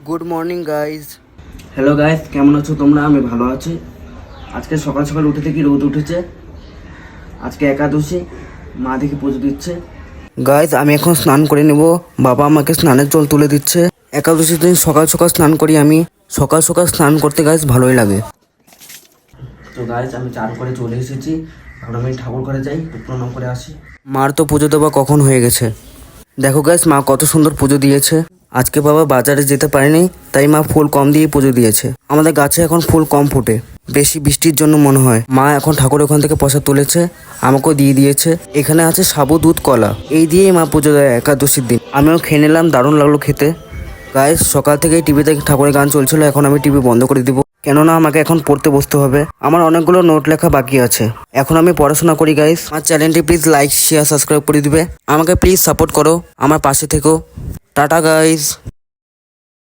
Good morning guys. Hello guys, কেমন আছো তোমরা? আমি ভালো আছি। আজকে সকাল সকাল উঠে থেকে রোদ উঠেছে। আজকে একাদশী, মা দেখে পুজো দিচ্ছে। গাইজ আমি এখন স্নান করে নেব। বাবা আমাকে স্নানের জল তুলে দিচ্ছে। একাদশীর দিন সকাল সকাল স্নান করি আমি। সকাল সকাল স্নান করতে গাইজ ভালোই লাগে। তো গাইস আমি চান করে চলে এসেছি। এখন আমি ঠাকুর ঘরে যাই, একটু প্রণাম করে আসি। মার তো পুজো দেওয়া কখন হয়ে গেছে। দেখো গাইজ মা কত সুন্দর পুজো দিয়েছে। আজকে বাবা বাজারে যেতে পারেনি, তাই মা ফুল কম দিয়ে পুজো দিয়েছে। আমাদের গাছে এখন ফুল কম ফোটে, বেশি বৃষ্টির জন্য মনে হয়। মা এখন ঠাকুর ওখান থেকে প্রসাদ তুলেছে, আমাকেও দিয়ে দিয়েছে। এখানে আছে সাবু, দুধ, কলা, এই দিয়েই মা পুজো দেয় একাদশীর দিন। আমিও খেয়ে নিলাম, দারুণ লাগলো খেতে। গাইজ সকাল থেকেই টিভিতে ঠাকুরের গান চলছিল, এখন আমি টিভি বন্ধ করে দিব, কেননা আমাকে এখন পড়তে বসতে হবে। আমার অনেকগুলো নোট লেখা বাকি আছে, এখন আমি পড়াশোনা করি। গাইজ আমার চ্যানেলটি প্লিজ লাইক, শেয়ার, সাবস্ক্রাইব করে দিবে। আমাকে প্লিজ সাপোর্ট করো, আমার পাশে থেকো। Tata guys.